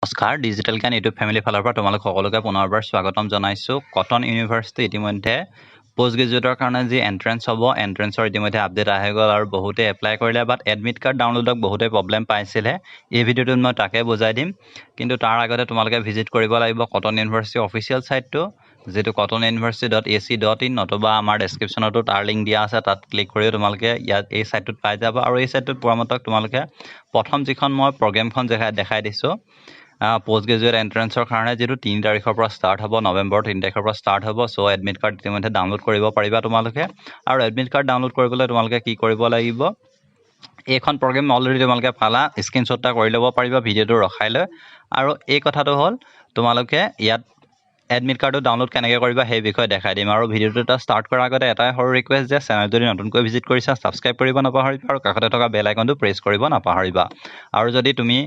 নমস্কাৰ ডিজিটেল জ্ঞান YouTube family ফালৰ পৰা তোমালোক সকলোকে পুনৰবাৰ স্বাগতম জনাইছোঁ কটন ইউনিভাৰ্চিটি ইতিমধ্যে পোষ্ট গ্ৰেজুৱেটৰ কাৰণে যি এন্ট্ৰেন্স হ'ব এন্ট্ৰেন্সৰ ইতিমধ্যে আপডেট আহি গ'ল আৰু বহুতে এপ্লাই কৰিলে বাট এডমিট কাৰ্ড ডাউনলোডক বহুতে প্ৰব্লেম পাইছিলে এই ভিডিঅ'টোত মই তাকে বুজাই দিম কিন্তু তাৰ আগতে তোমালোকে ভিজিট কৰিব লাগিব কটন ইউনিভাৰ্চিটি অফিচিয়েল সাইটটো যেটো cottonuniversity.ac.in নতুবা আমাৰ ডেসক্ৰিপচনতো তাৰ লিংক দিয়া আছে তাত ক্লিক কৰি তোমালোকে ইয়াত এই সাইটটোত পাই যাবা আৰু এই সাইটটোত পৰামৰ্শক তোমালোকে প্ৰথম যিখন মই প্ৰগ্ৰামখন দেখাই দিছো পোষ্ট গ্ৰেজুৱেট এন্ট্ৰেন্সৰ কাৰণে যেটো 3 তাৰিখৰ পৰা ষ্টাৰ্ট হ'ব নৱেম্বৰ 3 তাৰিখৰ পৰা ষ্টাৰ্ট হ'ব সো এডমিট কাৰ্ড ইতিমধ্যে ডাউনলোড কৰিব পাৰিবা তোমালোকে আৰু এডমিট কাৰ্ড ডাউনলোড কৰিবলৈ তোমালোকে কি কৰিব লাগিব এইখন প্ৰগ্ৰাম অলৰেডি তোমালোকে পালা স্ক্ৰিনশ্বট কৰি ল'ব পাৰিবা ভিডিঅটো ৰখাই লৈ আৰু এই কথাটো হ'ল তোমালোকে ইয়াত এডমিট কাৰ্ডটো ডাউনলোড কেনেকৈ কৰিবা সেই বিষয়ে দেখাই দিম আৰু ভিডিঅটো ষ্টাৰ্ট কৰাৰ আগতে এটাই সৰু ৰিকুৱেষ্ট যে চেনেল যদি নতুনকৈ ভিজিট কৰিছা সাবস্ক্ৰাইব কৰিব নাপাহৰিবা আৰু কাষতে থকা বেল আইকনটো প্ৰেছ কৰিব নাপাহৰিবা আৰু যদি তুমি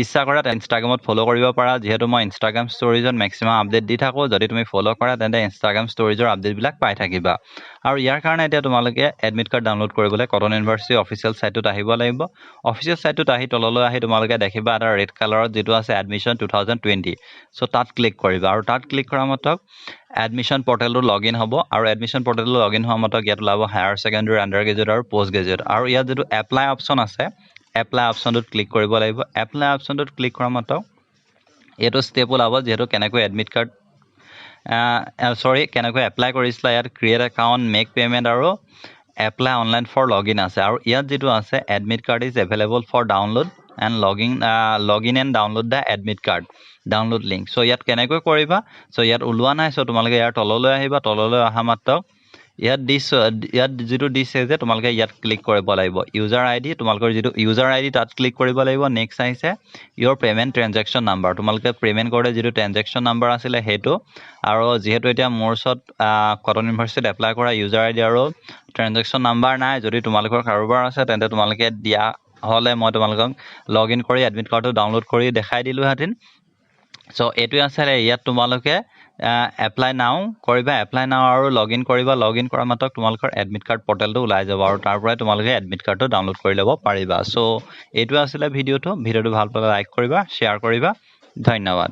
ইচ্ছা কৰা ইনষ্টাগ্ৰামত ফলো কৰিব পাৰা যেহেতু মই ইনষ্টাগ্ৰাম ষ্টৰিজত মেক্সিমাম আপডেট দি থাকো যদি তুমি ফলো কৰা তেন্তে ইনষ্টাগ্ৰাম ষ্টৰিজৰ আপডেটবিলাক পাই থাকিবা আৰু ইয়াৰ কাৰণে এতিয়া তোমালোকে এডমিট কাৰ্ড ডাউনলোড কৰিবলৈ কটন ইউনিভাৰ্চিটি অফিচিয়েল সাইটটোত আহিব লাগিব অফিচিয়েল সাইটটোত আহি তললৈ আহি তোমালোকে দেখিবা এটা ৰেড কালাৰত যেটো আছে এডমিশন 2020 সো তাত ক্লিক কৰিবা আৰু তাত ক্লিক কৰা মাত্ৰক এডমিশন পৰ্টেলটো লগইন হ'ব আৰু এডমিশন পৰ্টেলটো লগইন হোৱা মাত্ৰক ইয়াত ওলাব হায়াৰ সেকেন্ডাৰী আন্ডাৰ গ্ৰেজুৱেট আৰু পোষ্ট গ্ৰেজুৱেট আৰু ইয়াত যেটো এপ্লাই অপচন আছে এপ্লাই অপচনটোত ক্লিক কৰিব লাগিব এপ্লাই অপচনটোত ক্লিক কৰা মাত্ৰক এটো স্টেপ ওলাব যেটো কেনেকৈ এডমিট কাৰ্ড কেনেকৈ এপ্লাই কৰিছিলা ইয়াত ক্ৰিয়েট একাউন্ট মেক পেমেন্ট আৰু এপ্লাই অনলাইন ফৰ লগইন আছে আৰু ইয়াত যেটো আছে admit card is available for download and login and download the admit card download link so ইয়াত কেনেকৈ কৰিবা so ইয়াত উলোৱা নাই so তোমালোকে ইয়াৰ তললৈ আহিবা তললৈ অহা মাত্ৰ ইয়াত যেটো দিছে যে তোমালোকে ইয়াত ক্লিক কৰিব লাগিব ইউজাৰ আইডি তোমালোকৰ যেটো ইউজাৰ আইডি তাত ক্লিক কৰিব লাগিব নেক্সট আহিছে your payment transaction number তোমালোকে পেমেন্ট কৰে যেটো ট্ৰানজেকচন নাম্বাৰ আছিল হেটো আৰু যেহেতু এতিয়া মোৰ ওচৰত কটন ইউনিভাৰ্চিটিত এপ্লাই কৰা ইউজাৰ আইডি আৰু ট্ৰানজেকচন নাম্বাৰ নাই যদি তোমালোকৰ কাৰোবাৰ আছে তেন্তে তোমালোকে দিয়া হলে মই তোমালোকক লগইন কৰি এডমিট কাৰ্ডটো ডাউনলোড কৰি দেখাই দিলো হাতিন সো এটো আছে ইয়াত তোমালোকে এপ্লাই নাও কৰিবা এপ্লাই নাও আৰু লগইন কৰিবা লগইন কৰা মাত্ৰক তোমালোকৰ এডমিট কাৰ্ড পৰ্টেলটো ওলাই যাব আৰু তাৰ পৰা তোমালোকে এডমিট কাৰ্ডটো ডাউনলোড কৰি ল'ব পাৰিবা সো এটো আছিল ভিডিঅটো ভাল পালে লাইক কৰিবা শেয়াৰ কৰিবা ধন্যবাদ